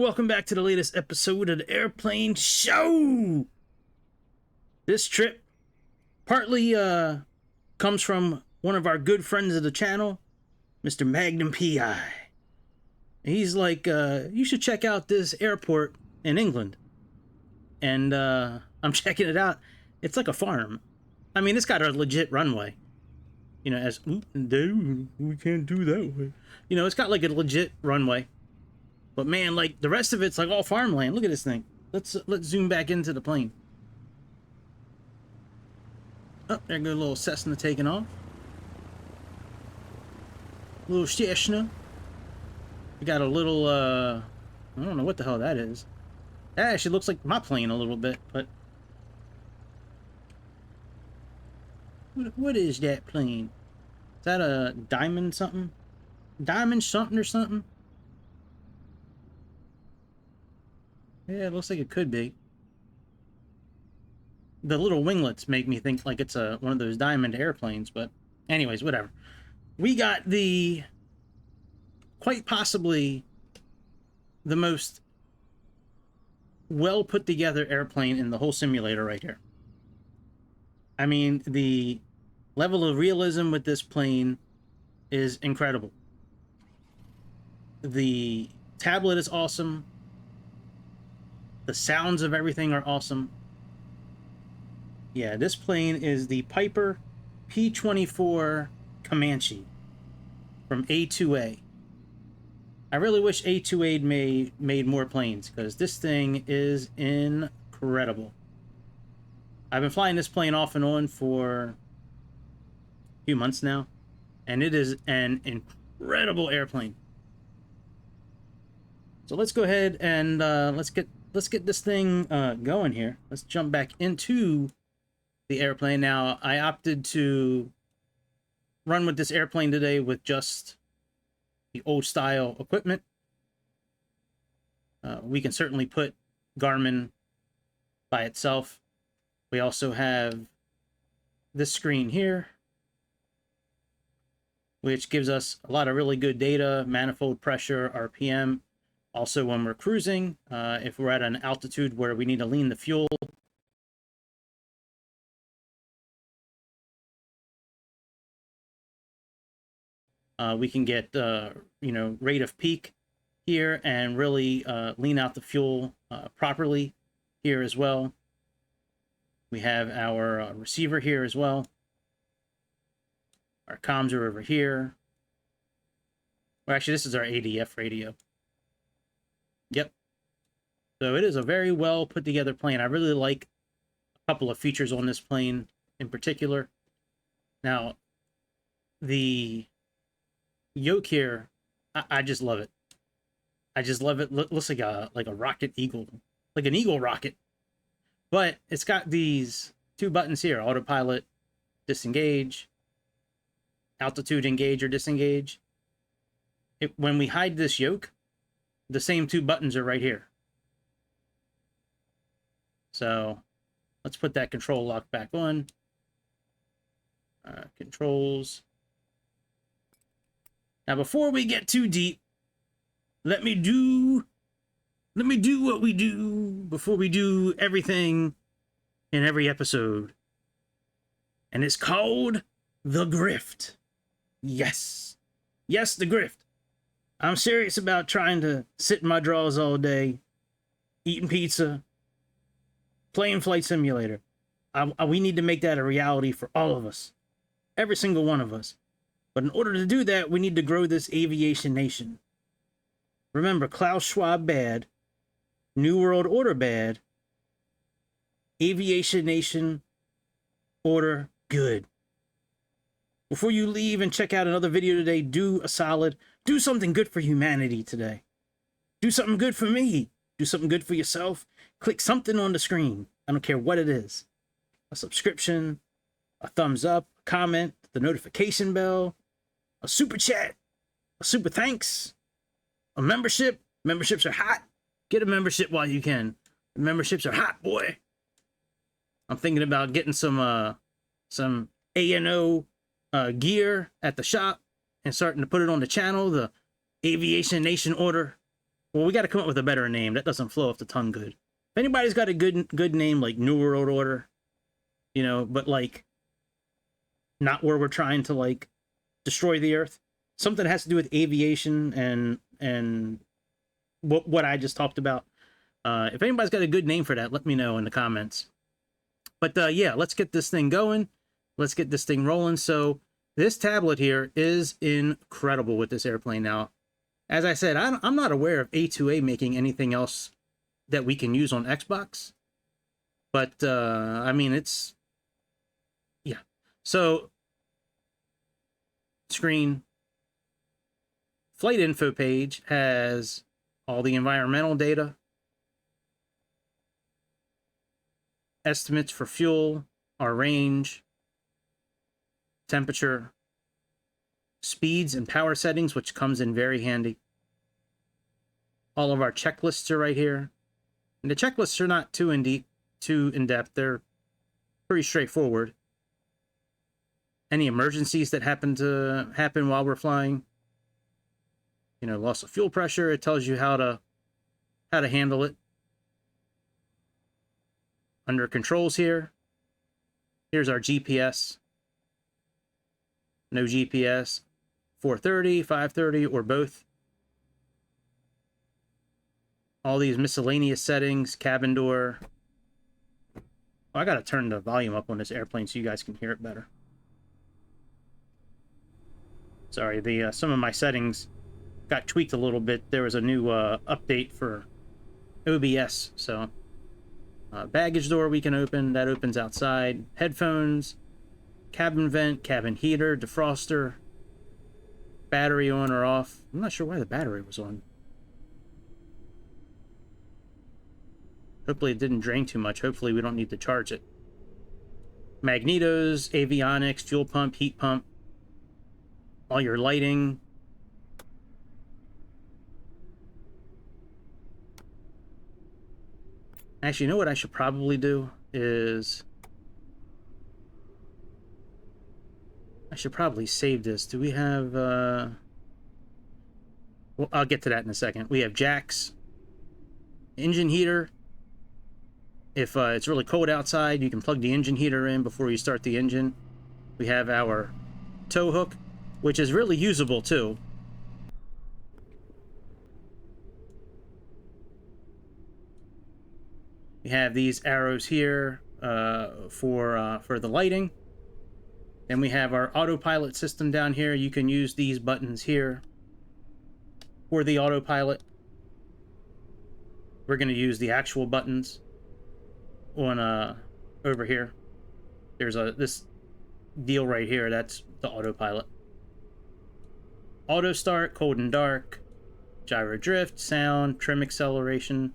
welcome back to the latest episode of the Airplane Show. This trip partly comes from one of our good friends of the channel, Mr. Magnum PI. He's like, you should check out this airport in England. And I'm checking it out. It's like a farm. I mean, it's got a legit runway. You know, we can't do that way. You know, it's got like a legit runway. But man, like the rest of it's like all farmland. Look at this thing. Let's zoom back into the plane. Oh, there goes a little Cessna taking off. Little Cessna. We got a little I don't know what the hell that is. That actually looks like my plane a little bit, but what is that plane? Is that a diamond something? Diamond something or something? Yeah, it looks like it could be. The little winglets make me think like it's one of those diamond airplanes, but anyways, whatever. We got the quite possibly the most well put together airplane in the whole simulator right here. I mean, the level of realism with this plane is incredible. The tablet is awesome. The sounds of everything are awesome. Yeah, this plane is the Piper P-24 Comanche from A2A. I really wish A2A made more planes, because this thing is incredible. I've been flying this plane off and on for a few months now, and it is an incredible airplane. So let's go ahead and let's get this thing going here. Let's jump back into the airplane. Now, I opted to run with this airplane today with just the old style equipment. We can certainly put Garmin by itself. We also have this screen here, which gives us a lot of really good data, manifold pressure, RPM. Also, when we're cruising, if we're at an altitude where we need to lean the fuel, we can get, you know, rate of peak here and really lean out the fuel properly here as well. We have our receiver here as well. Our comms are over here. Well, actually, this is our ADF radio. Yep. So it is a very well put together plane. I really like a couple of features on this plane in particular. Now, the yoke here, I just love it. I just love it. Looks like a rocket eagle, like an eagle rocket. But it's got these two buttons here: autopilot, disengage, altitude engage or disengage. When we hide this yoke, the same two buttons are right here. So let's put that control lock back on. Controls. Now, before we get too deep, let me do what we do before we do everything in every episode. And it's called the grift. Yes. Yes, the grift. I'm serious about trying to sit in my drawers all day, eating pizza, playing Flight Simulator. We need to make that a reality for all of us. Every single one of us. But in order to do that, we need to grow this aviation nation. Remember, Klaus Schwab bad, New World Order bad, aviation nation order good. Before you leave and check out another video today, do a solid. Do something good for humanity today. Do something good for me. Do something good for yourself. Click something on the screen. I don't care what it is. A subscription, a thumbs up, a comment, the notification bell, a super chat, a super thanks, a membership. Memberships are hot. Get a membership while you can. The memberships are hot, boy. I'm thinking about getting some A&O gear at the shop and starting to put it on the channel, the Aviation Nation Order Well, we got to come up with a better name. That doesn't flow off the tongue good. If anybody's got a good name like New World Order, you know, but like not where we're trying to like destroy the Earth, something that has to do with aviation and what I just talked about. If anybody's got a good name for that, let me know in the comments. But yeah, let's get this thing going. Let's get this thing rolling. So this tablet here is incredible with this airplane. Now, as I said, I'm not aware of A2A making anything else that we can use on Xbox. But, I mean, it's... Yeah. So, screen. Flight info page has all the environmental data. Estimates for fuel, our range, temperature, speeds and power settings, which comes in very handy. All of our checklists are right here. And the checklists are not too in-depth. They're pretty straightforward. Any emergencies that happen while we're flying. You know, loss of fuel pressure, it tells you how to handle it. Under controls here, here's our GPS. No GPS, 430, 530, or both. All these miscellaneous settings, cabin door. Oh, I gotta turn the volume up on this airplane so you guys can hear it better. Sorry, some of my settings got tweaked a little bit. There was a new update for OBS, so... baggage door we can open. That opens outside. Headphones, cabin vent, cabin heater, defroster, battery on or off. I'm not sure why the battery was on. Hopefully it didn't drain too much. Hopefully we don't need to charge it. Magnetos, avionics, fuel pump, heat pump, all your lighting. Actually, you know what I should probably do is... I should probably save this. Do we have... Well, I'll get to that in a second. We have jacks. Engine heater. If it's really cold outside, you can plug the engine heater in before you start the engine. We have our tow hook, which is really usable too. We have these arrows here for the lighting. Then we have our autopilot system down here. You can use these buttons here for the autopilot. We're going to use the actual buttons on over here. There's this deal right here. That's the autopilot. Auto start, cold and dark, gyro drift, sound, trim acceleration,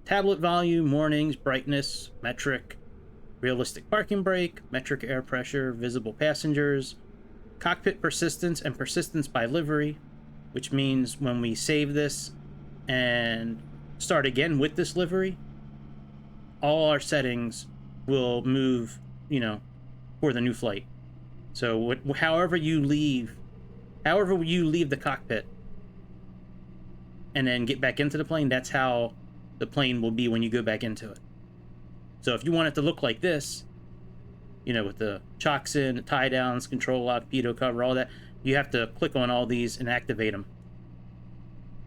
tablet volume, mornings, brightness, metric, realistic parking brake, metric air pressure, visible passengers, cockpit persistence and persistence by livery, which means when we save this and start again with this livery, all our settings will move, you know, for the new flight. So however you leave the cockpit and then get back into the plane, that's how the plane will be when you go back into it. So if you want it to look like this, you know, with the chocks in, tie downs, control lock, pitot cover, all that, you have to click on all these and activate them.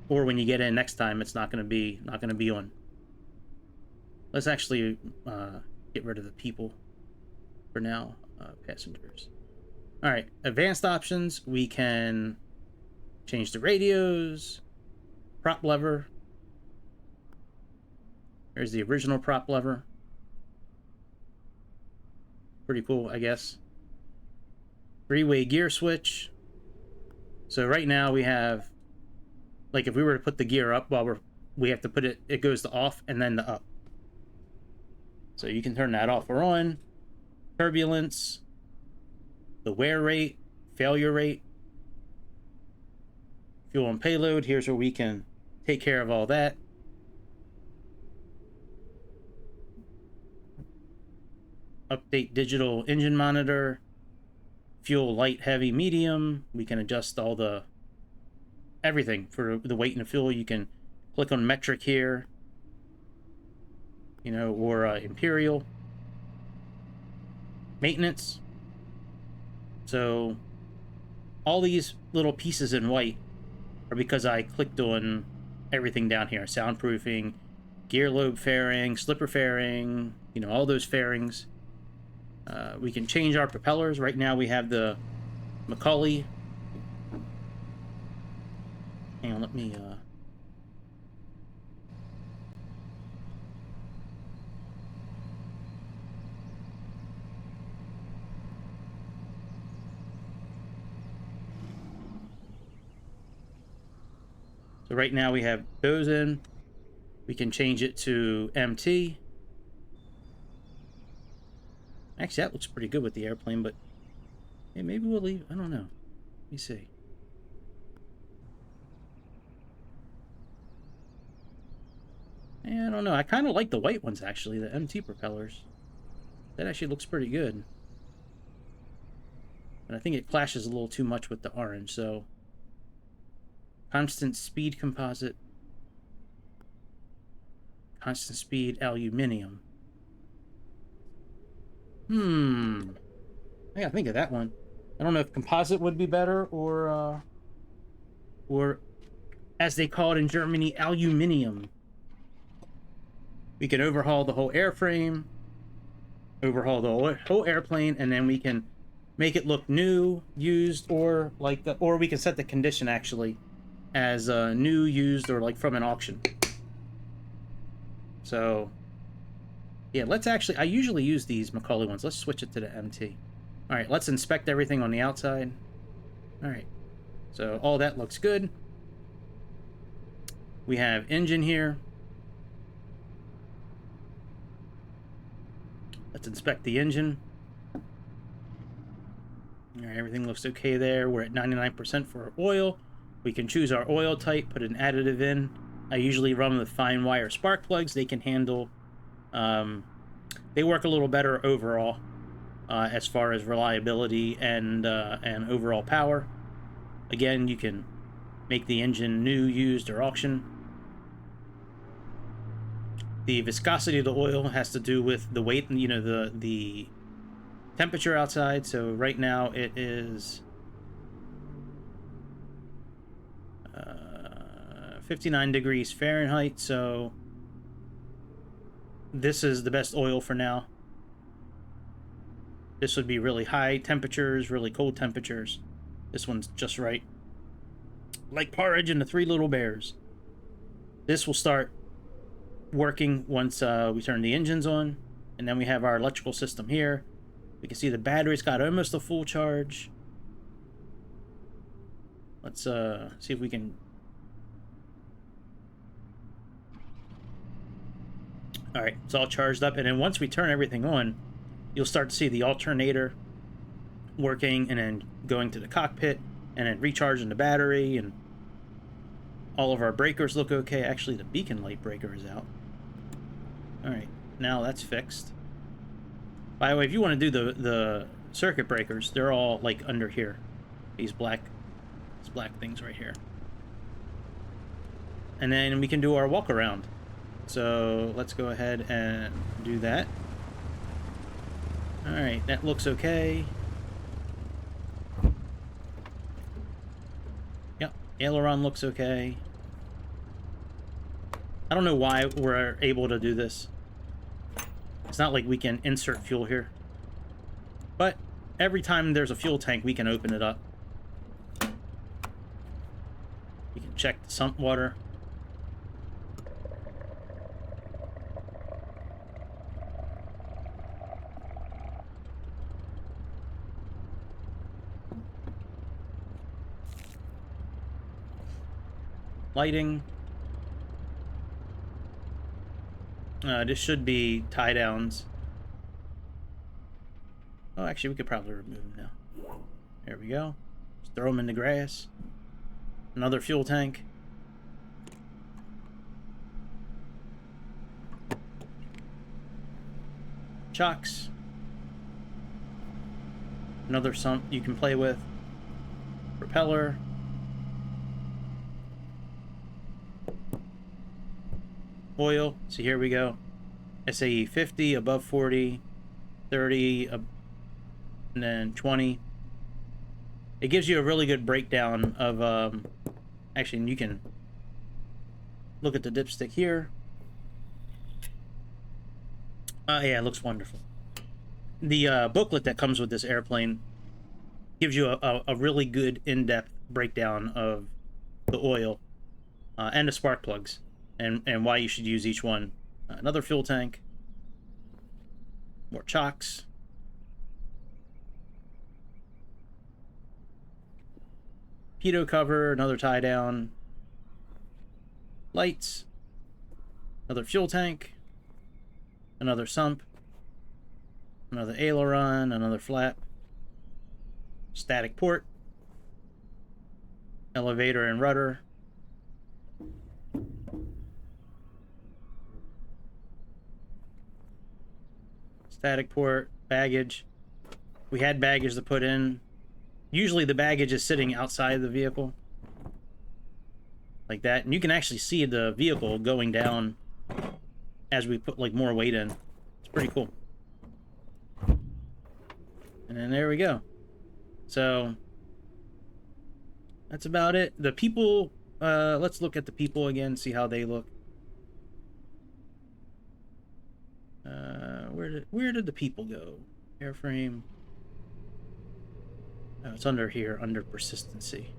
Or when you get in next time, it's not going to be on. Let's actually get rid of the people for now. Passengers. All right, advanced options. We can change the radios, prop lever. There's the original prop lever. Pretty cool, I guess. Three-way gear switch. So right now we have, like, if we were to put the gear up while we have to put it goes to off and then the up. So you can turn that off or on. Turbulence, the wear rate, failure rate, fuel and payload. Here's where we can take care of all that. Update digital engine monitor, fuel light, heavy, medium. We can adjust all everything for the weight and the fuel. You can click on metric here, you know, or imperial maintenance. So all these little pieces in white are because I clicked on everything down here: soundproofing, gear lobe fairing, slipper fairing, you know, all those fairings. We can change our propellers. Right now we have the Macaulay. Hang on, let me so right now we have those in. We can change it to MT. Actually, that looks pretty good with the airplane, but yeah, maybe we'll leave. I don't know. Let me see. Yeah, I don't know. I kind of like the white ones, actually, the MT propellers. That actually looks pretty good. But I think it clashes a little too much with the orange, so... Constant speed composite. Constant speed aluminium. I gotta think of that one. I don't know if composite would be better, or as they call it in Germany, aluminium. We can overhaul the whole airframe, overhaul the whole airplane, and then we can make it look new, used, or like the, or we can set the condition actually as new, used, or like from an auction. So yeah, let's actually, I usually use these Macaulay ones. Let's switch it to the MT. All right, let's inspect everything on the outside. All right, so all that looks good. We have engine here. Let's inspect the engine. All right, everything looks okay there. We're at 99% for our oil. We can choose our oil type, put an additive in. I usually run with fine wire spark plugs. They can handle, they work a little better overall as far as reliability and overall power. Again, you can make the engine new, used, or auction. The viscosity of the oil has to do with the weight, you know, the temperature outside. So right now it is 59 degrees Fahrenheit. So this is the best oil for now. This would be really high temperatures, really cold temperatures. This one's just right. Like porridge and the Three Little Bears. This will start working once we turn the engines on, and then we have our electrical system here. We can see the battery's got almost a full charge. Let's see if we can... Alright, it's all charged up, and then once we turn everything on, you'll start to see the alternator working, and then going to the cockpit, and then recharging the battery, and all of our breakers look okay. Actually, the beacon light breaker is out. Alright, now that's fixed. By the way, if you want to do the circuit breakers, they're all like under here. These black things right here. And then we can do our walk around. So let's go ahead and do that. Alright, that looks okay. Yep, aileron looks okay. I don't know why we're able to do this. It's not like we can insert fuel here. But every time there's a fuel tank, we can open it up. We can check the sump water. Lighting. This should be tie downs. Oh, actually, we could probably remove them now. There we go. Just throw them in the grass. Another fuel tank. Chocks. Another sump you can play with. Propeller. oil. So here we go. SAE 50, above 40, 30, and then 20. It gives you a really good breakdown of, actually, you can look at the dipstick here. Yeah, it looks wonderful. The booklet that comes with this airplane gives you a really good in-depth breakdown of the oil and the spark plugs and why you should use each one. Another fuel tank, more chocks, pitot cover, another tie down, lights, another fuel tank, another sump, another aileron, another flap, static port, elevator and rudder, static port, baggage. We had baggage to put in. Usually the baggage is sitting outside the vehicle like that, and you can actually see the vehicle going down as we put like more weight in. It's pretty cool. And then there we go. So that's about it. The people, let's look at the people again, see how they look. Where did the people go? Airframe. Oh, it's under here, under persistency.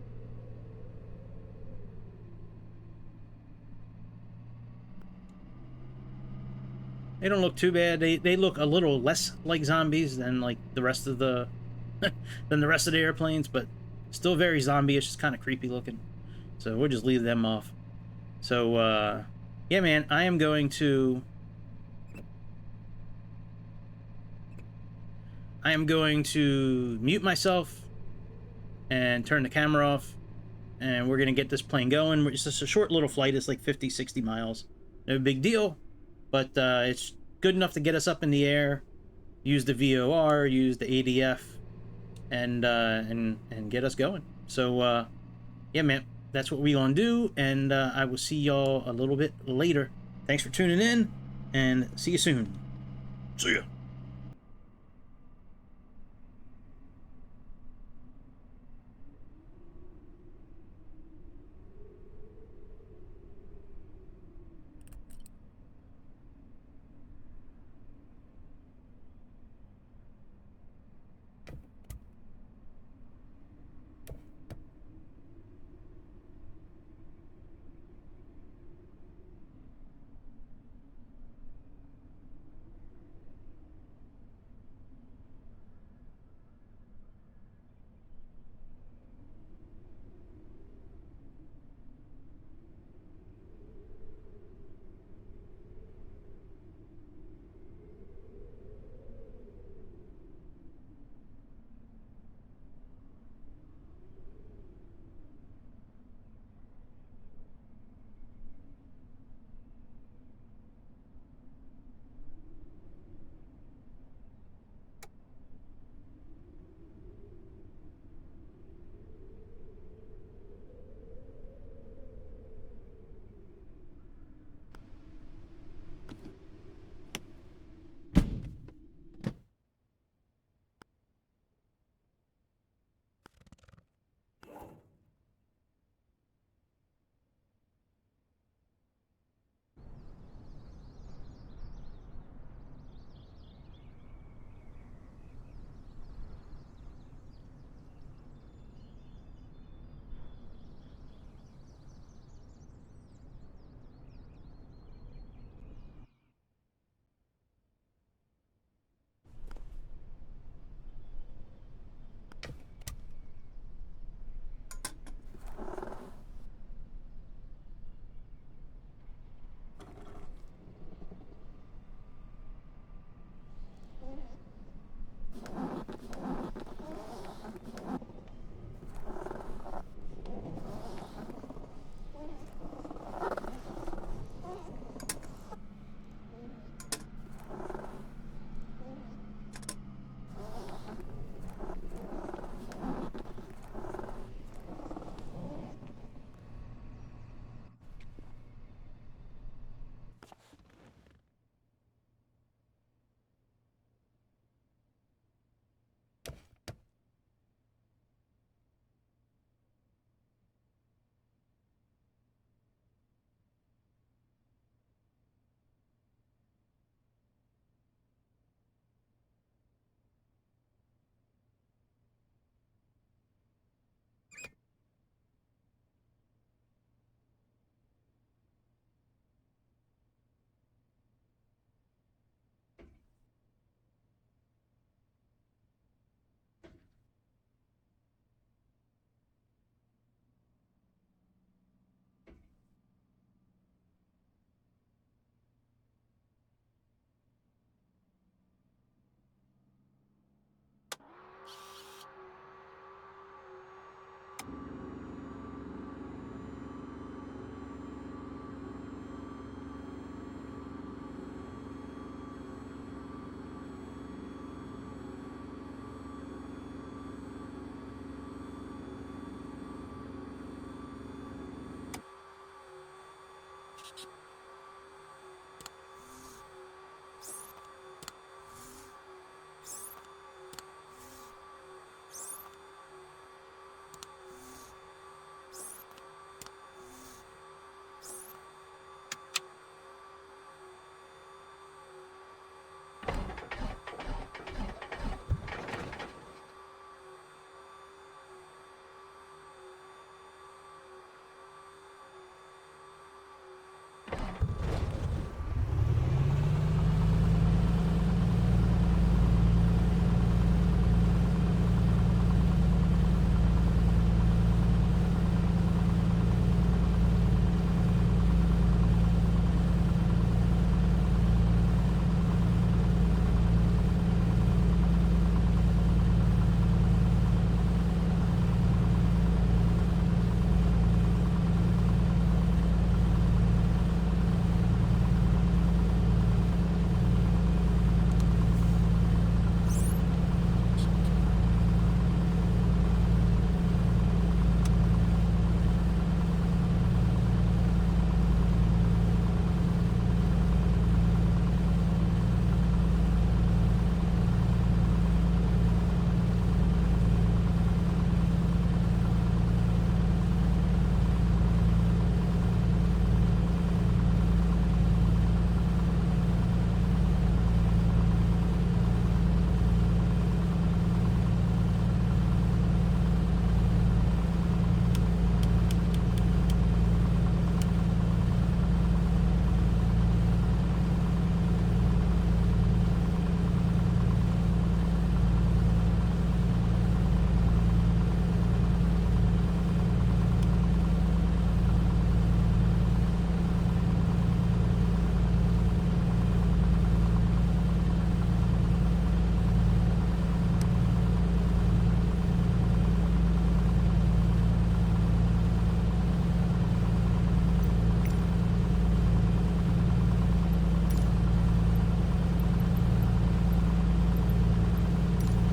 They don't look too bad. They look a little less like zombies than like the rest of the than the rest of the airplanes, but still very zombie-ish. It's kind of creepy looking. So we'll just leave them off. So yeah, man, I am going to mute myself and turn the camera off, and we're gonna get this plane going. It's just a short little flight. It's like 50, 60 miles. No big deal, but it's good enough to get us up in the air, use the VOR, use the ADF, and get us going. So yeah, man, that's what we gonna do, and I will see y'all a little bit later. Thanks for tuning in, and see you soon. See ya.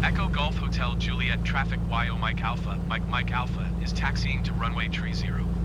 Echo Golf Hotel Juliet traffic YO Mike Alpha. Mike Alpha is taxiing to runway 30.